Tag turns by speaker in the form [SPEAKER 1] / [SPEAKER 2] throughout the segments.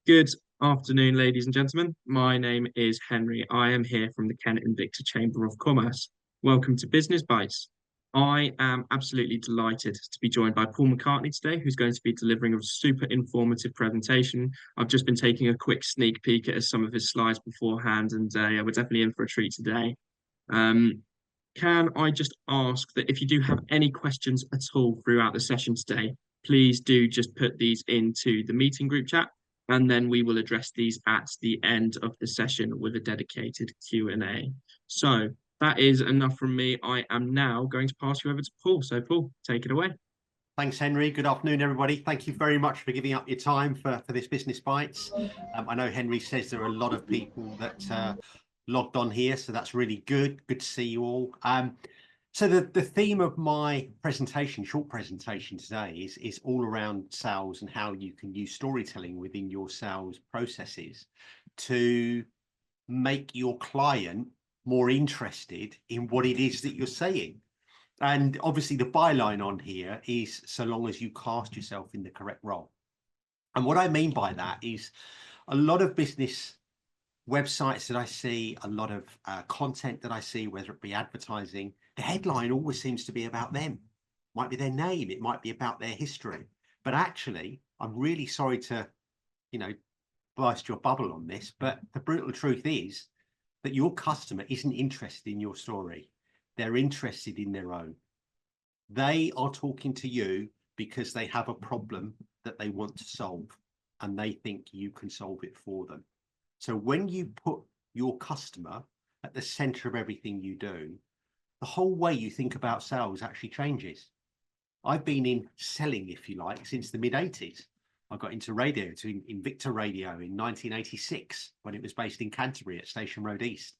[SPEAKER 1] Good afternoon, ladies and gentlemen. My name is Henry. I am here from the Kent and Victor Chamber of Commerce. Welcome to Business Bites. I am absolutely delighted to be joined by Paul McCartney today, who's going to be delivering a super informative presentation. I've just been taking a quick sneak peek at some of his slides beforehand, and yeah, we're definitely in for a treat today. Um, can I just ask that if you do have any questions at all throughout the session today, please do just put these into the meeting group chat, and then we will address these at the end of the session with a dedicated Q&A. So that is enough from me. I am now going to pass you over to Paul. So Paul, take it away.
[SPEAKER 2] Thanks, Henry. Good afternoon, everybody. Thank you very much for giving up your time for this Business Bites. I know Henry says there are a lot of people that logged on here, so that's really good. Good to see you all. So the theme of my presentation, short presentation today, is all around sales and how you can use storytelling within your sales processes to make your client more interested in what it is that you're saying. And obviously the byline on here is so long as you cast yourself in the correct role. And what I mean by that is a lot of business websites that I see, a lot of content that I see, whether it be advertising, the headline always seems to be about them. Might be their name, it might be about their history. But actually, I'm really sorry to, burst your bubble on this, but the brutal truth is that your customer isn't interested in your story. They're interested in their own. They are talking to you because they have a problem that they want to solve and they think you can solve it for them. So when you put your customer at the center of everything you do, the whole way you think about sales actually changes. I've been in selling, if you like, since the mid-80s. I got into radio, to Invicta Radio in 1986 when it was based in Canterbury at Station Road East.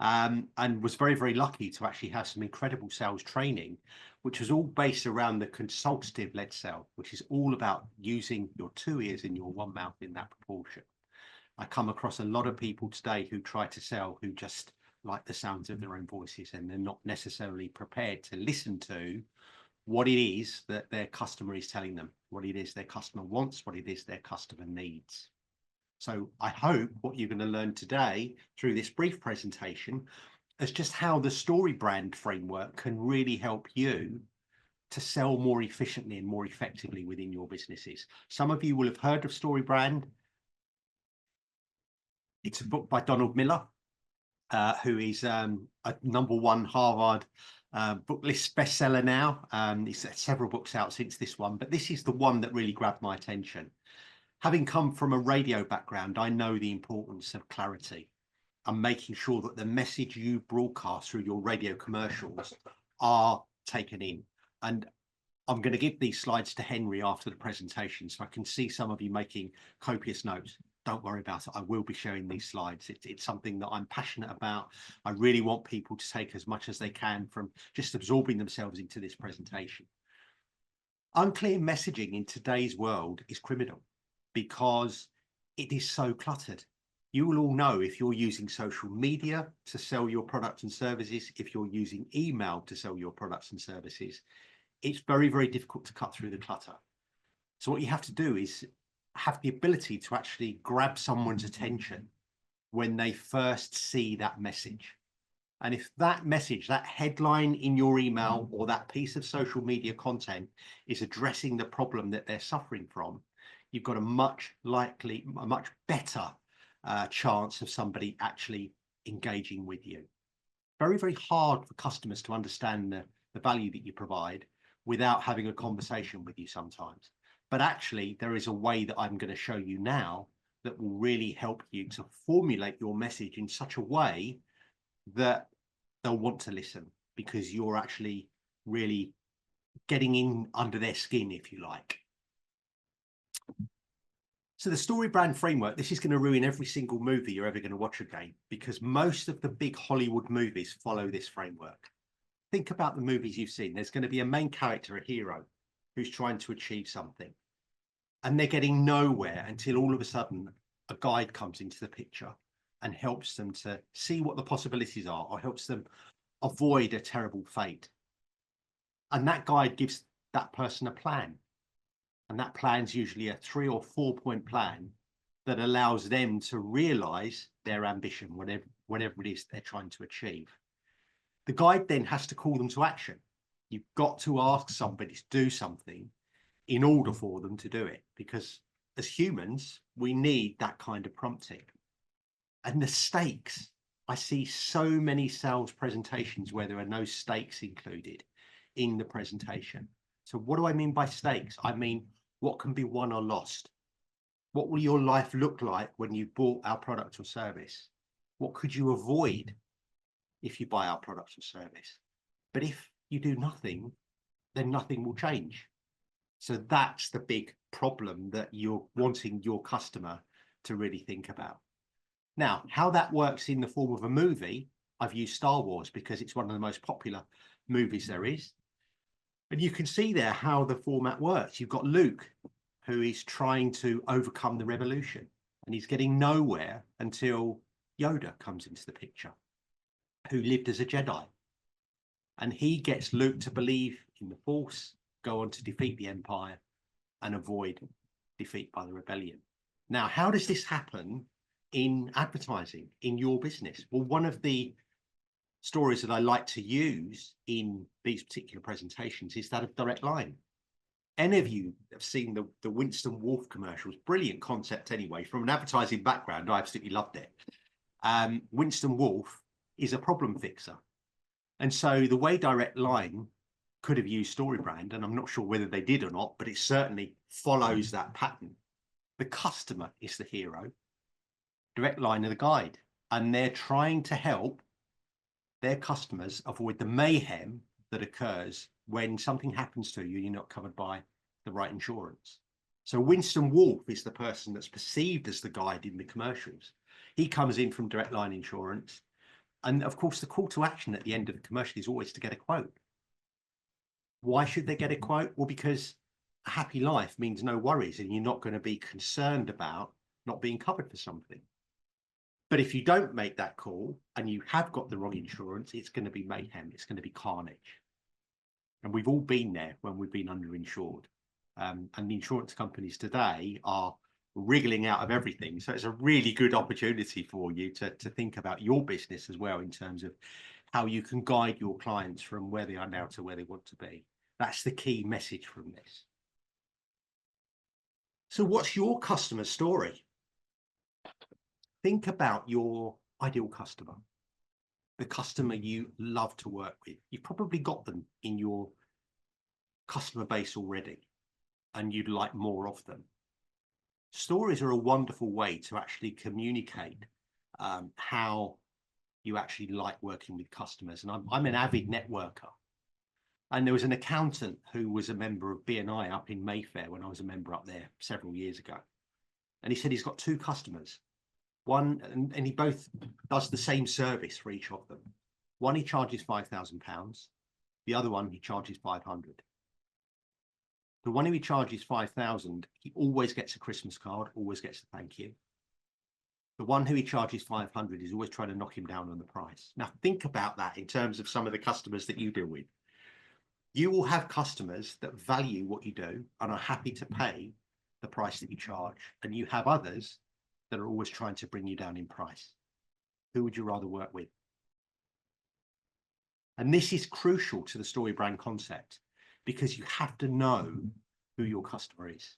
[SPEAKER 2] And was very, very lucky to actually have some incredible sales training, which was all based around the consultative-led sale, which is all about using your two ears and your one mouth in that proportion. I come across a lot of people today who try to sell who just like the sounds of their own voices, and they're not necessarily prepared to listen to what it is that their customer is telling them, what it is their customer wants, what it is their customer needs. So I hope what you're going to learn today through this brief presentation is just how the story brand framework can really help you to sell more efficiently and more effectively within your businesses. Some of you will have heard of Story Brand. It's a book by Donald Miller, who is a #1 Harvard book list bestseller now. He's had several books out since this one, but this is the one that really grabbed my attention. Having come from a radio background, I know the importance of clarity and making sure that the message you broadcast through your radio commercials are taken in. And I'm going to give these slides to Henry after the presentation, so I can see some of you making copious notes. Don't worry about it. I will be sharing these slides. It's something that I'm passionate about. I really want people to take as much as they can from just absorbing themselves into this presentation. Unclear messaging in today's world is criminal because it is so cluttered. You will all know if you're using social media to sell your products and services, if you're using email to sell your products and services, it's very, very difficult to cut through the clutter. So what you have to do is have the ability to actually grab someone's attention when they first see that message. And if that message, that headline in your email or that piece of social media content is addressing the problem that they're suffering from, you've got a much better chance of somebody actually engaging with you. Very, very hard for customers to understand the value that you provide without having a conversation with you sometimes. But actually, there is a way that I'm going to show you now that will really help you to formulate your message in such a way that they'll want to listen, because you're actually really getting in under their skin, if you like. So the story brand framework, this is going to ruin every single movie you're ever going to watch again, because most of the big Hollywood movies follow this framework. Think about the movies you've seen. There's going to be a main character, a hero, who's trying to achieve something. And they're getting nowhere until all of a sudden a guide comes into the picture and helps them to see what the possibilities are, or helps them avoid a terrible fate. And that guide gives that person a plan. And that plan's usually a 3 or 4 point plan that allows them to realize their ambition, whatever it is they're trying to achieve. The guide then has to call them to action. You've got to ask somebody to do something in order for them to do it, because as humans, we need that kind of prompting. And the stakes, I see so many sales presentations where there are no stakes included in the presentation. So what do I mean by stakes? I mean, what can be won or lost? What will your life look like when you bought our product or service? What could you avoid if you buy our product or service? But if you do nothing, then nothing will change. So that's the big problem that you're wanting your customer to really think about. Now, how that works in the form of a movie, I've used Star Wars because it's one of the most popular movies there is. And you can see there how the format works. You've got Luke, who is trying to overcome the revolution, and he's getting nowhere until Yoda comes into the picture, who lived as a Jedi. And he gets Luke to believe in the Force, go on to defeat the Empire and avoid defeat by the rebellion. Now, how does this happen in advertising, in your business? Well, one of the stories that I like to use in these particular presentations is that of Direct Line. Any of you have seen the Winston Wolf commercials? Brilliant concept anyway. From an advertising background, I absolutely loved it. Winston Wolf is a problem fixer. And so the way Direct Line could have used StoryBrand, and I'm not sure whether they did or not, but it certainly follows that pattern. The customer is the hero, Direct Line are the guide, and they're trying to help their customers avoid the mayhem that occurs when something happens to you and you're not covered by the right insurance. So Winston Wolf is the person that's perceived as the guide in the commercials. He comes in from Direct Line Insurance. And of course, the call to action at the end of the commercial is always to get a quote. Why should they get a quote? Well, because a happy life means no worries and you're not going to be concerned about not being covered for something. But if you don't make that call and you have got the wrong insurance, it's going to be mayhem. It's going to be carnage. And we've all been there when we've been underinsured. And the insurance companies today are wriggling out of everything. So it's a really good opportunity for you to think about your business as well in terms of how you can guide your clients from where they are now to where they want to be. That's the key message from this. So what's your customer story? Think about your ideal customer, the customer you love to work with. You've probably got them in your customer base already, and you'd like more of them. Stories are a wonderful way to actually communicate how you actually like working with customers. And I'm an avid networker. And there was an accountant who was a member of BNI up in Mayfair when I was a member up there several years ago. And he said he's got two customers. One, and he both does the same service for each of them. One, he charges £5,000. The other one, he charges 500. The one who he charges 5,000, he always gets a Christmas card, always gets a thank you. The one who he charges 500 is always trying to knock him down on the price. Now think about that in terms of some of the customers that you deal with. You will have customers that value what you do and are happy to pay the price that you charge. And you have others that are always trying to bring you down in price. Who would you rather work with? And this is crucial to the story brand concept, because you have to know who your customer is.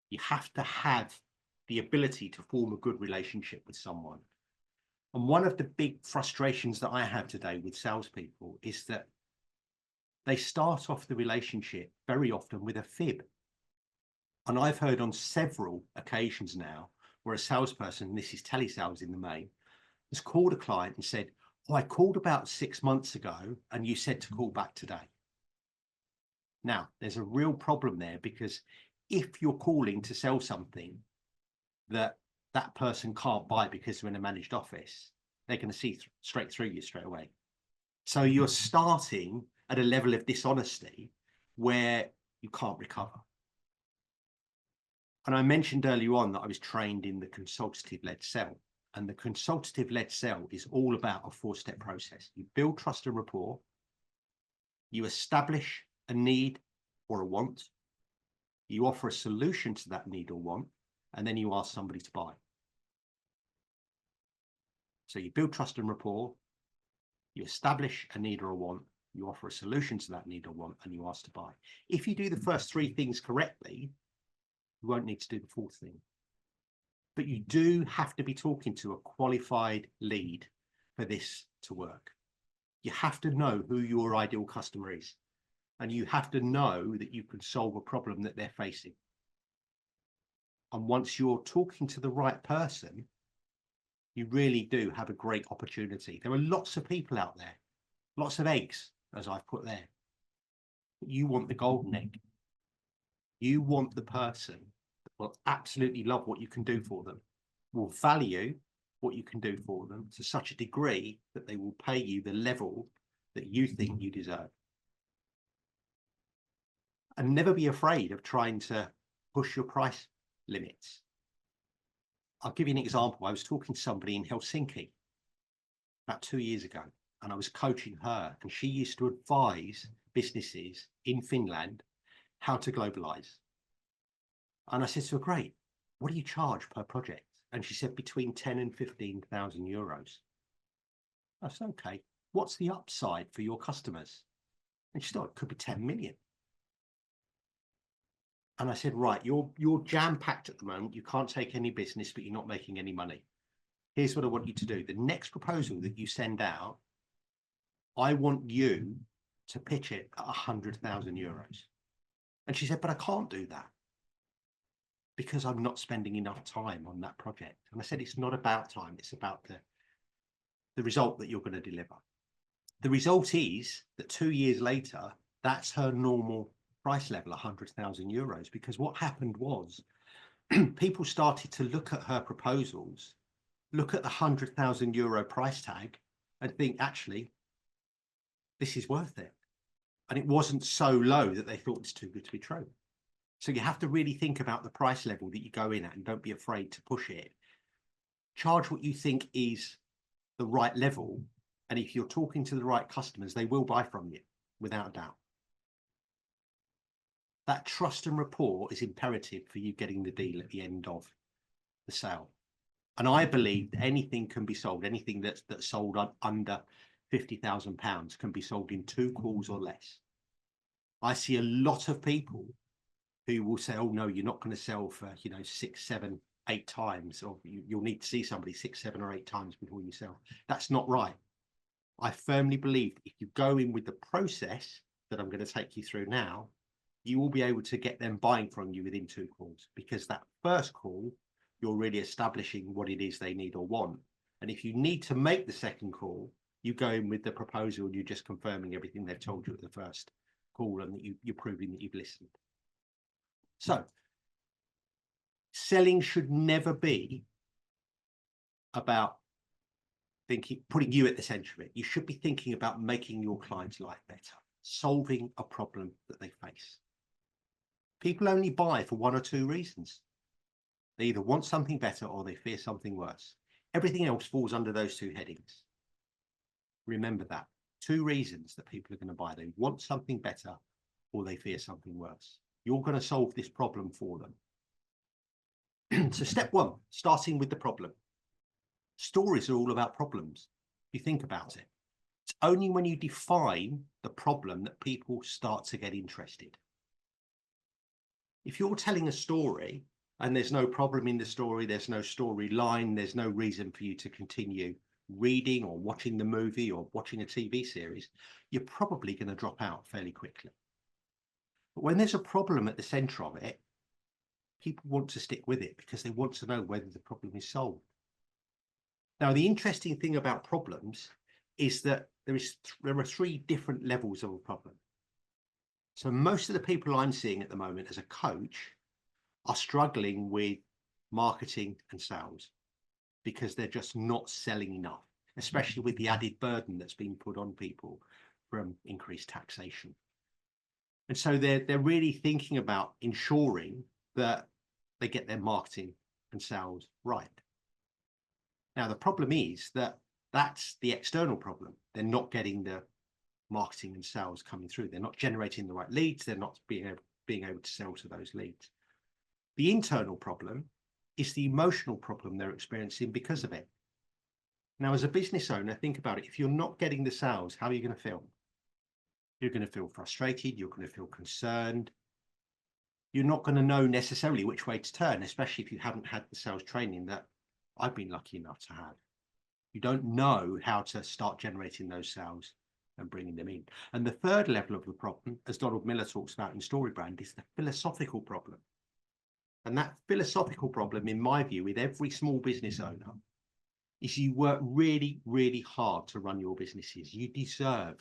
[SPEAKER 2] You have to have the ability to form a good relationship with someone. And one of the big frustrations that I have today with salespeople is that they start off the relationship very often with a fib. And I've heard on several occasions now where a salesperson, this is telesales in the main, has called a client and said, oh, I called about 6 months ago and you said to call back today. Now, there's a real problem there, because if you're calling to sell something that that person can't buy because they're in a managed office, they're going to see straight through you straight away. So you're starting at a level of dishonesty where you can't recover. And I mentioned earlier on that I was trained in the consultative-led sell. And the consultative-led sell is all about a 4-step process. You build trust and rapport. You establish a need or a want. You offer a solution to that need or want, and then you ask somebody to buy. So you build trust and rapport, you establish a need or a want, you offer a solution to that need or want, and you ask to buy. If you do the first three things correctly, you won't need to do the fourth thing. But you do have to be talking to a qualified lead for this to work. You have to know who your ideal customer is, and you have to know that you can solve a problem that they're facing. And once you're talking to the right person, you really do have a great opportunity. There are lots of people out there, lots of eggs, as I've put there. You want the golden egg. You want the person that will absolutely love what you can do for them, will value what you can do for them to such a degree that they will pay you the level that you think you deserve. And never be afraid of trying to push your price limits. I'll give you an example. I was talking to somebody in Helsinki about 2 years ago, and I was coaching her, and she used to advise businesses in Finland how to globalize. And I said to her, great, what do you charge per project? And she said between 10 and 15,000 euros. I said, okay, what's the upside for your customers? And she thought it could be 10 million. And I said, right, you're jam-packed at the moment. You can't take any business, but you're not making any money. Here's what I want you to do. The next proposal that you send out, I want you to pitch it at 100,000 euros. And she said, but I can't do that because I'm not spending enough time on that project. And I said, it's not about time. It's about the result that you're going to deliver. The result is that 2 years later, that's her normal price level, 100,000 euros, because what happened was people started to look at her proposals, look at the 100,000 euro price tag and think, actually, this is worth it. And it wasn't so low that they thought it's too good to be true. So you have to really think about the price level that you go in at and don't be afraid to push it. Charge what you think is the right level. And if you're talking to the right customers, they will buy from you without a doubt. That trust and rapport is imperative for you getting the deal at the end of the sale. And I believe that anything can be sold, anything that's sold under £50,000 can be sold in 2 calls or less. I see a lot of people who will say, oh no, you're not going to sell for, 6, 7, 8 times, or you'll need to see somebody 6, 7 or 8 times before you sell. That's not right. I firmly believe if you go in with the process that I'm going to take you through now, you will be able to get them buying from you within 2 calls, because that first call, you're really establishing what it is they need or want. And if you need to make the second call, you go in with the proposal and you're just confirming everything they've told you at the first call, and that you're proving that you've listened. So selling should never be about putting you at the center of it. You should be thinking about making your client's life better, solving a problem that they face. People only buy for 1 or 2 reasons. They either want something better or they fear something worse. Everything else falls under those 2 headings. Remember that. 2 reasons that people are going to buy. They want something better or they fear something worse. You're going to solve this problem for them. So step 1, starting with the problem. Stories are all about problems. If you think about it, it's only when you define the problem that people start to get interested. If you're telling a story and there's no problem in the story, there's no storyline, there's no reason for you to continue reading or watching the movie or watching a TV series, you're probably going to drop out fairly quickly. But when there's a problem at the center of it, people want to stick with it because they want to know whether the problem is solved. Now, the interesting thing about problems is that there are 3 different levels of a problem. So most of the people I'm seeing at the moment as a coach are struggling with marketing and sales because they're just not selling enough, especially with the added burden that's being put on people from increased taxation. And so they're really thinking about ensuring that they get their marketing and sales right. Now, the problem is that that's the external problem. They're not getting the marketing and sales coming through. They're not generating the right leads. They're not being able to sell to those leads. The internal problem is the emotional problem they're experiencing because of it. Now, as a business owner, think about it. If you're not getting the sales, how are you going to feel? You're going to feel frustrated. You're going to feel concerned. You're not going to know necessarily which way to turn, especially if you haven't had the sales training that I've been lucky enough to have. You don't know how to start generating those sales and bringing them in. And the third level of the problem, as Donald Miller talks about in StoryBrand, is the philosophical problem. And that philosophical problem, in my view, with every small business owner, is you work really, really hard to run your businesses. You deserve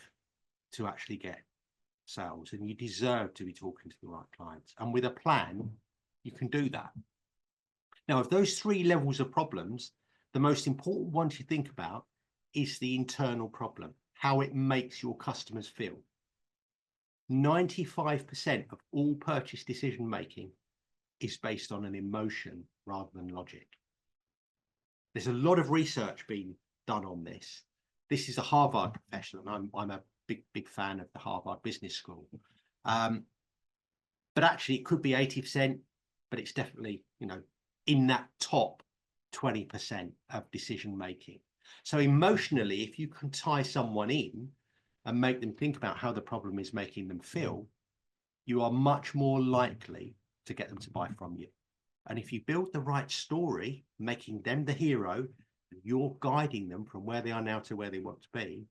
[SPEAKER 2] to actually get sales, and you deserve to be talking to the right clients. And with a plan, you can do that. Now, of those three levels of problems, the most important one to think about is the internal problem, how it makes your customers feel. 95% of all purchase decision making is based on an emotion rather than logic. There's a lot of research being done on this. This is a Harvard professional, and I'm a big fan of the Harvard Business School. But actually, it could be 80%, but it's definitely, in that top 20% of decision making. So emotionally, if you can tie someone in and make them think about how the problem is making them feel, you are much more likely to get them to buy from you. And if you build the right story, making them the hero, you're guiding them from where they are now to where they want to be,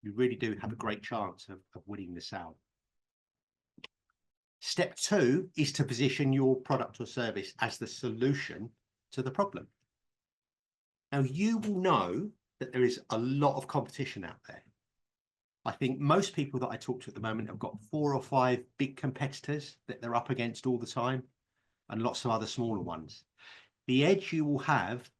[SPEAKER 2] you really do have a great chance of winning the sale. Step 2 is to position your product or service as the solution to the problem. Now, you will know that there is a lot of competition out there. I think most people that I talk to at the moment have got 4 or 5 big competitors that they're up against all the time, and lots of other smaller ones. The edge you will have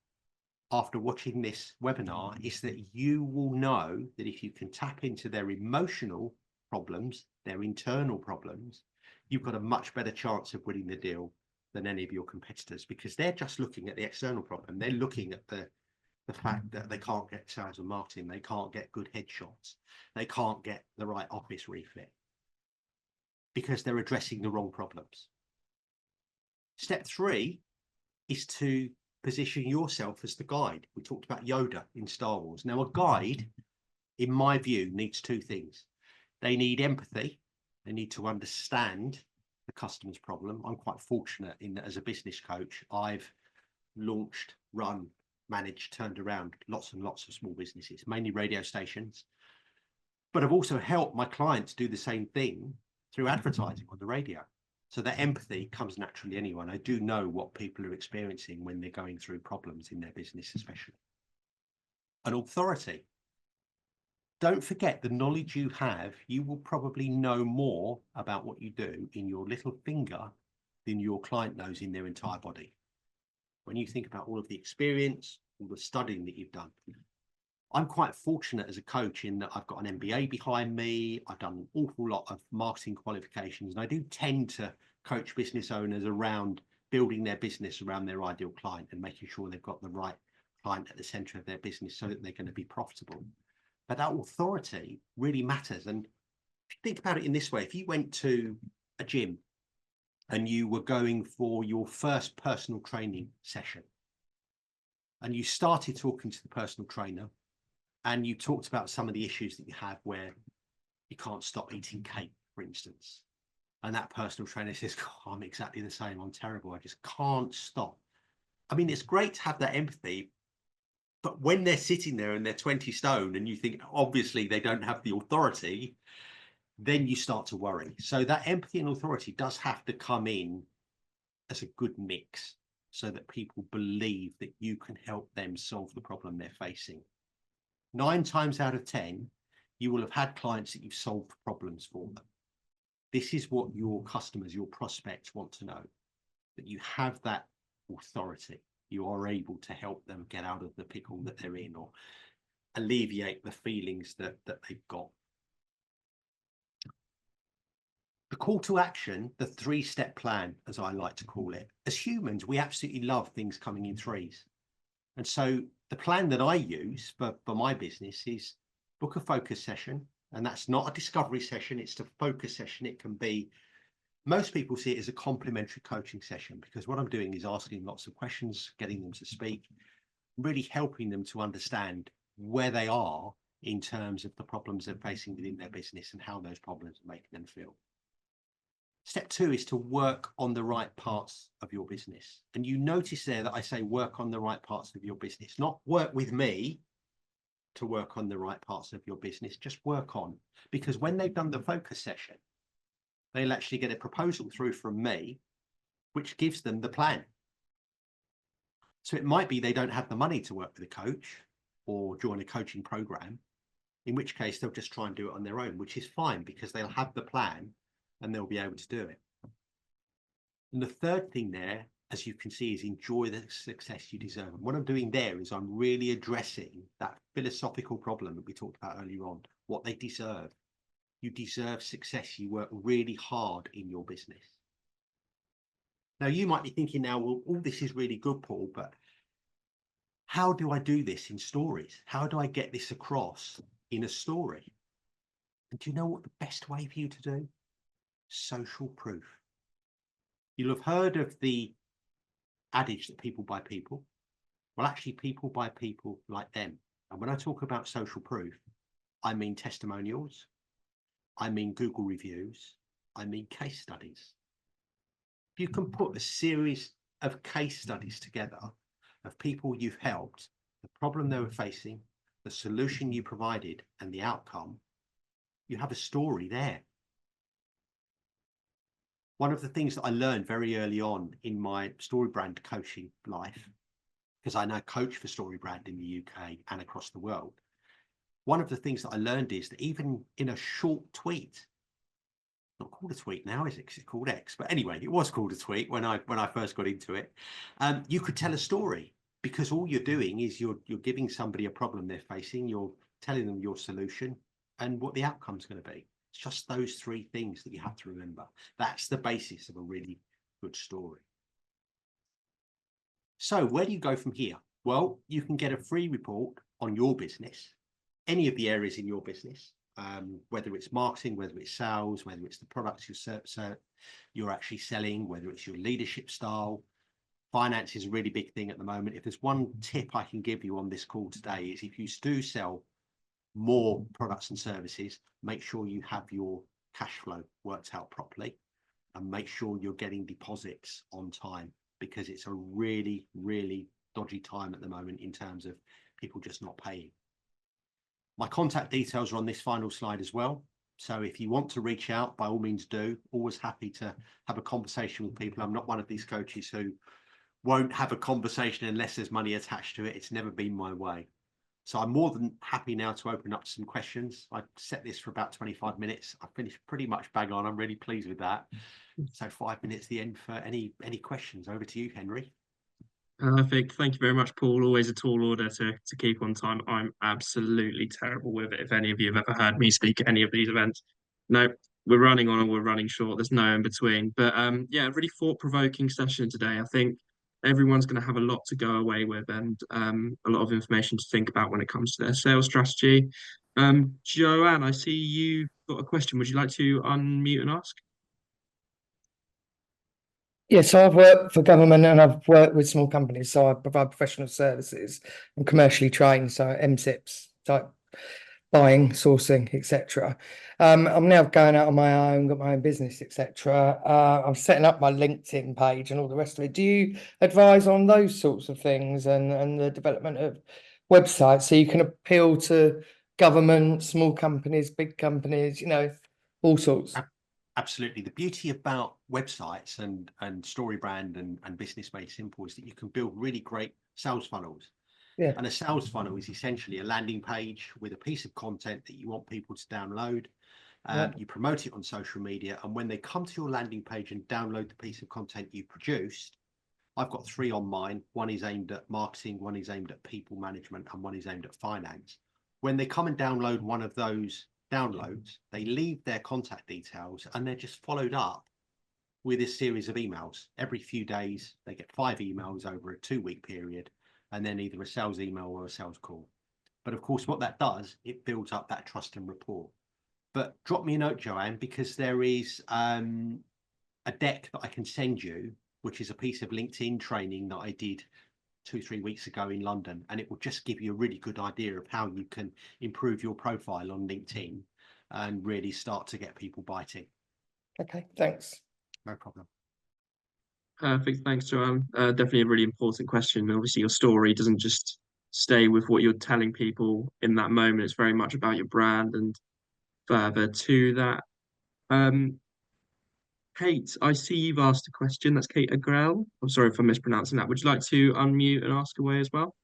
[SPEAKER 2] after watching this webinar is that you will know that if you can tap into their emotional problems, their internal problems, you've got a much better chance of winning the deal than any of your competitors, because they're just looking at the external problem. They're looking at the fact that they can't get sales and marketing, they can't get good headshots, they can't get the right office refit, because they're addressing the wrong problems. Step 3 is to position yourself as the guide. We talked about Yoda in Star Wars. Now, a guide, in my view, needs 2 things. They need empathy. They need to understand the customer's problem. I'm quite fortunate in that as a business coach, I've launched, run, managed, turned around lots and lots of small businesses, mainly radio stations. But I've also helped my clients do the same thing through advertising on the radio. So that empathy comes naturally anyway. I do know what people are experiencing when they're going through problems in their business, especially. An authority. Don't forget the knowledge you have. You will probably know more about what you do in your little finger than your client knows in their entire body. When you think about all of the experience, all the studying that you've done. I'm quite fortunate as a coach in that I've got an MBA behind me. I've done an awful lot of marketing qualifications, and I do tend to coach business owners around building their business around their ideal client and making sure they've got the right client at the center of their business so that they're going to be profitable. But that authority really matters. And if you think about it in this way, if you went to a gym and you were going for your first personal training session and you started talking to the personal trainer, and you talked about some of the issues that you have where you can't stop eating cake, for instance. And that personal trainer says, oh, I'm exactly the same. I'm terrible. I just can't stop. I mean, it's great to have that empathy. But when they're sitting there and they're 20 stone and you think, obviously, they don't have the authority, then you start to worry. So that empathy and authority does have to come in as a good mix so that people believe that you can help them solve the problem they're facing. 9 times out of 10, you will have had clients that you've solved problems for them. This is what your customers, your prospects want to know, that you have that authority. You are able to help them get out of the pickle that they're in or alleviate the feelings that they've got. The call to action, the 3-step plan, as I like to call it. As humans, we absolutely love things coming in threes. And so the plan that I use for my business is book a focus session. And that's not a discovery session, it's a focus session. It can be, most people see it as a complimentary coaching session, because what I'm doing is asking lots of questions, getting them to speak. really helping them to understand where they are in terms of the problems they're facing within their business and how those problems are making them feel. Step 2 is to work on the right parts of your business. And you notice there that I say work on the right parts of your business, not work with me to work on the right parts of your business, just work on. Because when they've done the focus session, they'll actually get a proposal through from me, which gives them the plan. So it might be they don't have the money to work with a coach or join a coaching program, in which case they'll just try and do it on their own, which is fine because they'll have the plan and they'll be able to do it. And the third thing there, as you can see, is enjoy the success you deserve. And what I'm doing there is I'm really addressing that philosophical problem that we talked about earlier on, what they deserve. You deserve success. You work really hard in your business. Now, you might be thinking now, well, all this is really good, Paul, but how do I do this in stories? How do I get this across in a story? And do you know what the best way for you to do? Social proof. You'll have heard of the adage that people buy people. Well, actually, people buy people like them. And when I talk about social proof, I mean testimonials, I mean Google reviews, I mean case studies. If you can put a series of case studies together of people you've helped, the problem they were facing, the solution you provided, and the outcome, you have a story there. One of the things that I learned very early on in my story brand coaching life, because I now coach for story brand in the UK and across the world, one of the things that I learned is that even in a short tweet, not called a tweet now, is it? Because it's called X. But anyway, it was called a tweet when I first got into it. You could tell a story because all you're doing is you're giving somebody a problem they're facing, you're telling them your solution and what the outcome's going to be. It's just those 3 things that you have to remember. That's the basis of a really good story. So where do you go from here? Well, you can get a free report on your business, any of the areas in your business, whether it's marketing, whether it's sales, whether it's the products you're actually selling, whether it's your leadership style. Finance is a really big thing at the moment. If there's one tip I can give you on this call today is if you do sell more products and services, make sure you have your cash flow worked out properly and make sure you're getting deposits on time, because it's a really, really dodgy time at the moment in terms of people just not paying. My contact details are on this final slide as well. So if you want to reach out, by all means do. Always happy to have a conversation with people. I'm not one of these coaches who won't have a conversation unless there's money attached to it. It's never been my way. So I'm more than happy now to open up some questions. I set this for about 25 minutes. I finished pretty much bang on. I'm really pleased with that. So 5 minutes the end for any questions. Over to you, Henry.
[SPEAKER 1] Perfect. Thank you very much, Paul. Always a tall order to keep on time. I'm absolutely terrible with it. If any of you have ever heard me speak at any of these events, no, we're running on or we're running short. There's no in between. But yeah, a really thought-provoking session today. I think everyone's going to have a lot to go away with and a lot of information to think about when it comes to their sales strategy. Joanne, I see you got a question. Would you like to unmute and ask?
[SPEAKER 3] Yeah, so I've worked for government and I've worked with small companies. So I provide professional services and commercially trained, so MSIPs type buying, sourcing, etc. I'm now going out on my own, got my own business, etc. I'm setting up my LinkedIn page and all the rest of it. Do you advise on those sorts of things and the development of websites so you can appeal to government, small companies, big companies, all sorts?
[SPEAKER 2] Absolutely. The beauty about websites and StoryBrand and Business Made Simple is that you can build really great sales funnels.
[SPEAKER 3] Yeah.
[SPEAKER 2] And a sales funnel is essentially a landing page with a piece of content that you want people to download. You promote it on social media, and when they come to your landing page and download the piece of content you produced, I've got 3 on mine. One is aimed at marketing, one is aimed at people management, and one is aimed at finance. When they come and download one of those downloads, they leave their contact details and they're just followed up with a series of emails. Every few days, they get 5 emails over a 2-week period, and then either a sales email or a sales call. But of course, what that does, it builds up that trust and rapport. But drop me a note, Joanne, because there is a deck that I can send you, which is a piece of LinkedIn training that I did 2-3 weeks ago in London, and it will just give you a really good idea of how you can improve your profile on LinkedIn and really start to get people biting.
[SPEAKER 3] Okay, thanks.
[SPEAKER 2] No problem.
[SPEAKER 1] Perfect. Thanks, Joanne. Definitely a really important question. Obviously, your story doesn't just stay with what you're telling people in that moment. It's very much about your brand and further to that. Kate, I see you've asked a question. That's Kate Agrell. I'm sorry if I'm mispronouncing that. Would you like to unmute and ask away as well?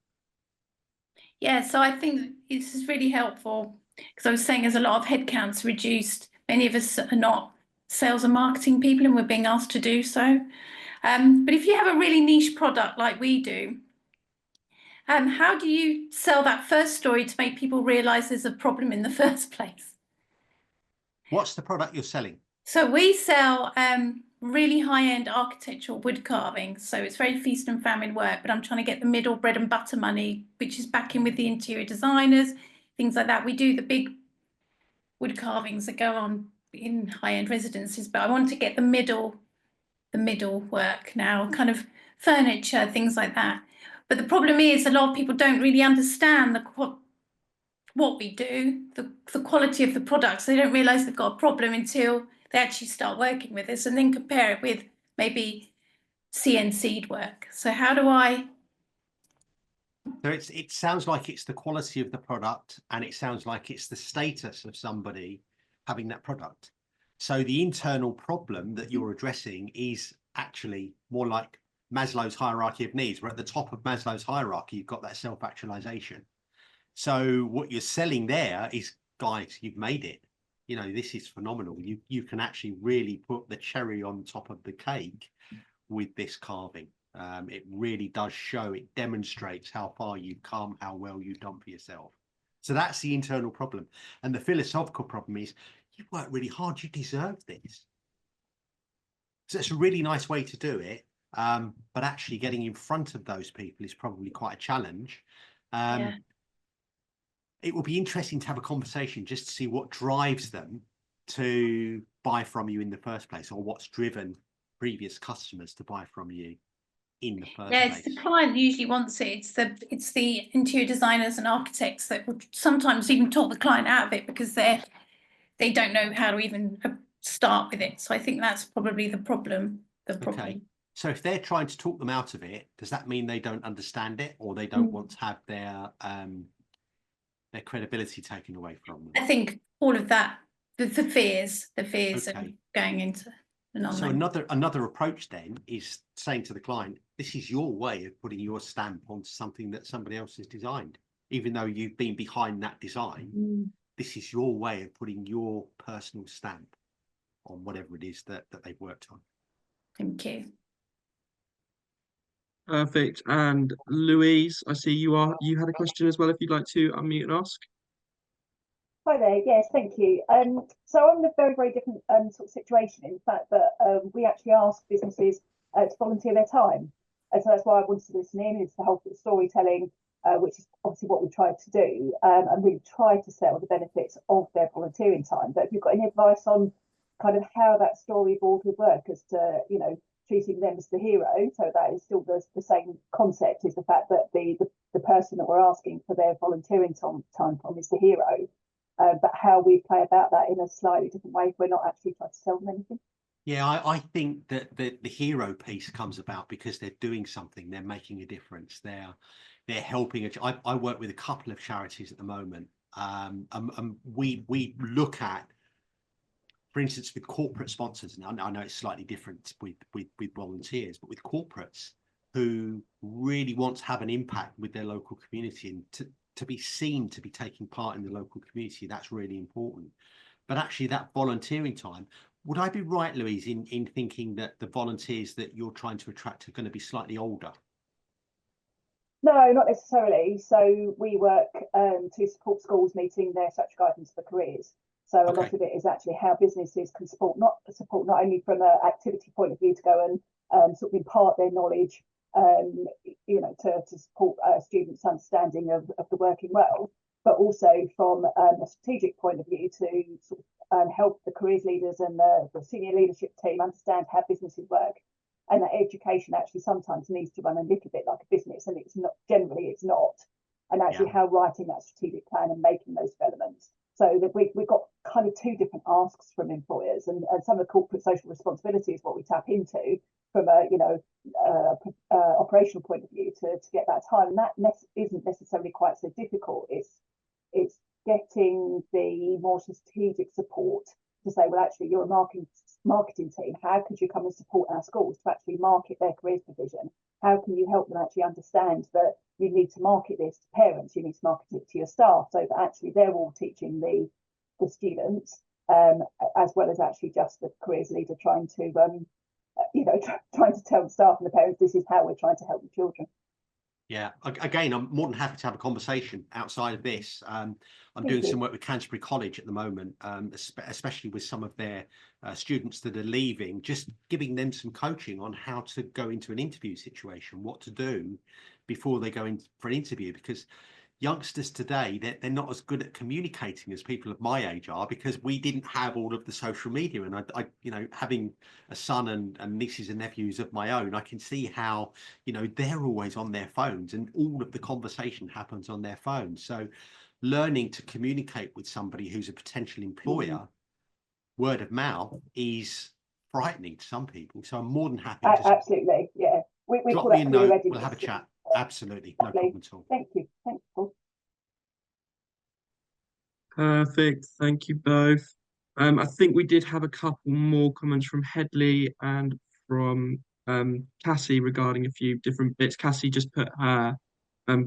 [SPEAKER 4] Yeah, so I think this is really helpful because I was saying as a lot of headcounts reduced, many of us are not sales and marketing people and we're being asked to do so. But if you have a really niche product like we do, how do you sell that first story to make people realise there's a problem in the first place?
[SPEAKER 2] What's the product you're selling?
[SPEAKER 4] So we sell really high-end architectural wood carving. So it's very feast and famine work, but I'm trying to get the middle bread and butter money, which is backing with the interior designers, things like that. We do the big wood carvings that go on in high-end residences, but I want to get the middle work now, kind of furniture, things like that. But the problem is a lot of people don't really understand what we do, the quality of the products. They don't realise they've got a problem until they actually start working with us and then compare it with maybe CNC'd work. So how do I?
[SPEAKER 2] So it sounds like it's the quality of the product, and it sounds like it's the status of somebody having that product. So the internal problem that you're addressing is actually more like Maslow's hierarchy of needs. We're at the top of Maslow's hierarchy. You've got that self-actualization. So what you're selling there is, guys, you've made it. You know, this is phenomenal. You can actually really put the cherry on top of the cake with this carving. It really does show, it demonstrates how far you've come, how well you've done for yourself. So that's the internal problem. And the philosophical problem is, you've worked really hard, you deserve this. So it's a really nice way to do it. But actually getting in front of those people is probably quite a challenge.
[SPEAKER 4] Yeah.
[SPEAKER 2] It will be interesting to have a conversation just to see what drives them to buy from you in the first place, or what's driven previous customers to buy from you in the first
[SPEAKER 4] Yes,
[SPEAKER 2] place.
[SPEAKER 4] the client usually wants it. It's the interior designers and architects that would sometimes even talk the client out of it because they don't know how to even start with it. So I think that's probably the problem.
[SPEAKER 2] Okay. So if they're trying to talk them out of it, does that mean they don't understand it, or they don't want to have their credibility taken away from them?
[SPEAKER 4] I think all of that, the fears
[SPEAKER 2] Okay.
[SPEAKER 4] of going into an
[SPEAKER 2] So
[SPEAKER 4] online.
[SPEAKER 2] another approach then is saying to the client, this is your way of putting your stamp onto something that somebody else has designed. Even though you've been behind that design, this is your way of putting your personal stamp on whatever it is that they've worked on.
[SPEAKER 4] Thank you.
[SPEAKER 1] Perfect. And Louise, I see you had a question as well, if you'd like to unmute and ask.
[SPEAKER 5] Hi there. Yes, thank you. So I'm in a very, very different sort of situation, in the fact that we actually ask businesses to volunteer their time. And so that's why I wanted to listen in, is the whole storytelling, which is obviously what we tried to do, and really try to sell the benefits of their volunteering time. But if you've got any advice on kind of how that storyboard would work as to, you know, treating them as the hero, so that is still the same concept, is the fact that the person that we're asking for their volunteering time from is the hero. But how we play about that in a slightly different way if we're not actually trying to sell them anything.
[SPEAKER 2] Yeah, I think that the hero piece comes about because they're doing something, they're making a difference, they're helping. I work with a couple of charities at the moment. We look at, for instance, with corporate sponsors, and I know it's slightly different with volunteers, but with corporates who really want to have an impact with their local community and to be seen to be taking part in the local community, that's really important. But actually that volunteering time, would I be right, Louise, in thinking that the volunteers that you're trying to attract are going to be slightly older?
[SPEAKER 5] No, not necessarily. So we work to support schools meeting their statutory guidance for careers. So a lot of it is actually how businesses can support not only from an activity point of view to go and sort of impart their knowledge, you know, to support students' understanding of the working well, but also from a strategic point of view to sort of help the careers leaders and the senior leadership team understand how businesses work. and that education actually sometimes needs to run a little bit like a business, and it's not generally, it's not. And actually how writing that strategic plan and making those developments, so that we've got kind of two different asks from employers, and some of the corporate social responsibility is what we tap into from a operational point of view to get that time, and that isn't necessarily quite so difficult. It's getting the more strategic support to say, well, actually, you're a marketing team. How could you come and support our schools to actually market their careers provision? How can you help them actually understand that you need to market this to parents, you need to market it to your staff, so that actually they're all teaching the students, as well as actually just the careers leader trying to trying to tell the staff and the parents, this is how we're trying to help the children.
[SPEAKER 2] Yeah, again, I'm more than happy to have a conversation outside of this. I'm doing some work with Canterbury College at the moment, especially with some of their students that are leaving, just giving them some coaching on how to go into an interview situation, what to do before they go in for an interview, because youngsters today, they're not as good at communicating as people of my age are, because we didn't have all of the social media. And I having a son and nieces and nephews of my own, I can see how, they're always on their phones and all of the conversation happens on their phones. So learning to communicate with somebody who's a potential employer, word of mouth, is frightening to some people. So I'm more than happy to
[SPEAKER 5] absolutely, yeah. We
[SPEAKER 2] drop
[SPEAKER 5] call
[SPEAKER 2] me a
[SPEAKER 5] that
[SPEAKER 2] note,
[SPEAKER 5] readiness.
[SPEAKER 2] we'll have a chat. Absolutely, no problem at all.
[SPEAKER 5] Thank you. Thanks, Paul.
[SPEAKER 1] Perfect. Thank you both. I think we did have a couple more comments from Headley and from Cassie regarding a few different bits. Cassie just put her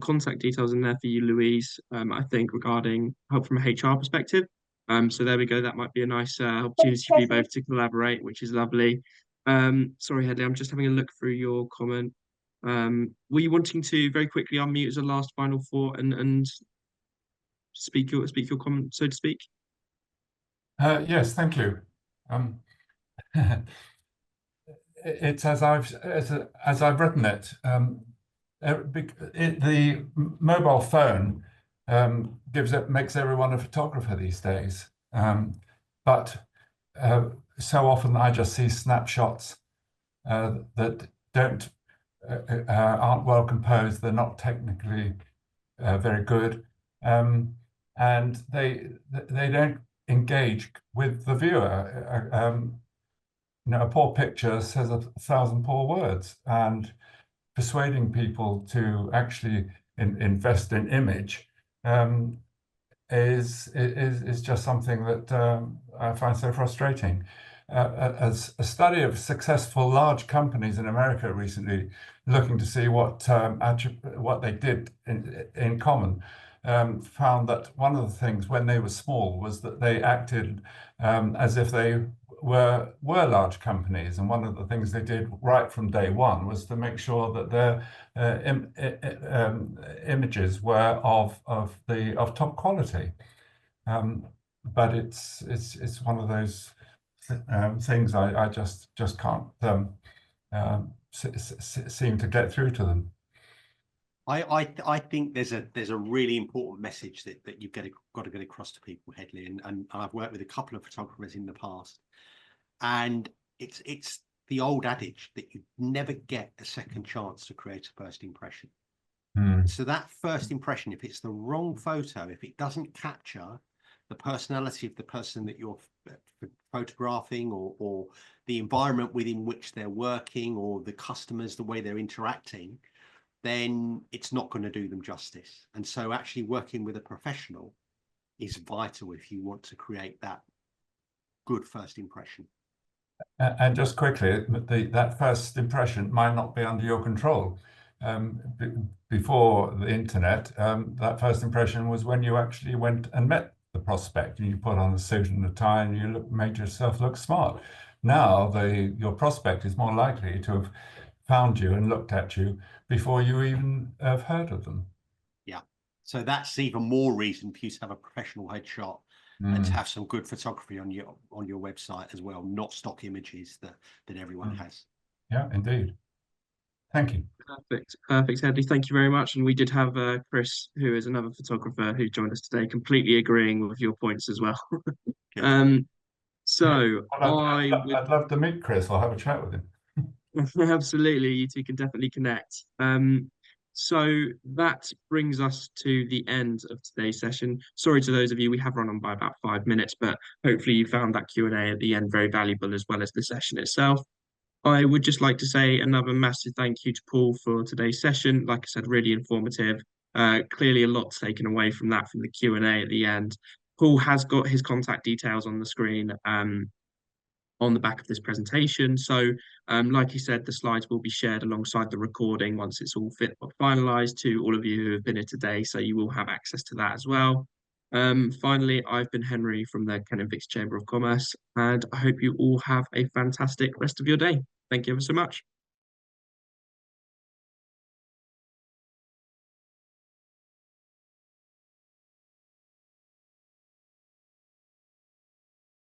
[SPEAKER 1] contact details in there for you, Louise, I think regarding help from a HR perspective. So there we go. That might be a nice opportunity for you both to collaborate, which is lovely. Sorry, Headley, I'm just having a look through your comment. Were you wanting to very quickly unmute as a last final thought and speak your comment, so to speak?
[SPEAKER 6] Yes, thank you. It's as I've written it. The mobile phone makes everyone a photographer these days. But so often I just see snapshots that aren't well composed. They're not technically very good, and they don't engage with the viewer. A poor picture says 1,000 poor words, and persuading people to actually invest in image is just something that I find so frustrating. As a study of successful large companies in America recently, looking to see what they did in common, found that one of the things when they were small was that they acted as if they were large companies, and one of the things they did right from day one was to make sure that their images were of top quality. But it's one of those things I just can't seem to get through to them.
[SPEAKER 2] I think there's a really important message that you've got to get across to people, Headley, and I've worked with a couple of photographers in the past, and it's the old adage that you never get a second chance to create a first impression. So that first impression, if it's the wrong photo, if it doesn't capture the personality of the person that you're photographing, or the environment within which they're working, or the customers, the way they're interacting, then it's not going to do them justice. And so actually working with a professional is vital if you want to create that good first impression.
[SPEAKER 6] And just quickly, that first impression might not be under your control. Before the internet, that first impression was when you actually went and met the prospect, and you put on a suit and a tie, and you made yourself look smart. Now your prospect is more likely to have found you and looked at you before you even have heard of them. Yeah.
[SPEAKER 2] So that's even more reason for you to have a professional headshot and to have some good photography on your website as well, not stock images that everyone has.
[SPEAKER 6] Yeah, indeed. Thank you.
[SPEAKER 1] Perfect, Headley. Thank you very much. And we did have Chris, who is another photographer who joined us today, completely agreeing with your points as well.
[SPEAKER 6] I'd love to meet Chris. I'll have a chat with him.
[SPEAKER 1] Absolutely, you two can definitely connect. So that brings us to the end of today's session. Sorry to those of you, we have run on by about 5 minutes, but hopefully you found that Q&A at the end very valuable as well as the session itself. I would just like to say another massive thank you to Paul for today's session. Like I said, really informative. Clearly a lot taken away from that from the Q&A at the end. Paul has got his contact details on the screen. On the back of this presentation. So, like you said, the slides will be shared alongside the recording once it's all finalized to all of you who have been here today. So you will have access to that as well. Finally, I've been Henry from the Kent and Vics Chamber of Commerce, and I hope you all have a fantastic rest of your day. Thank you ever so much.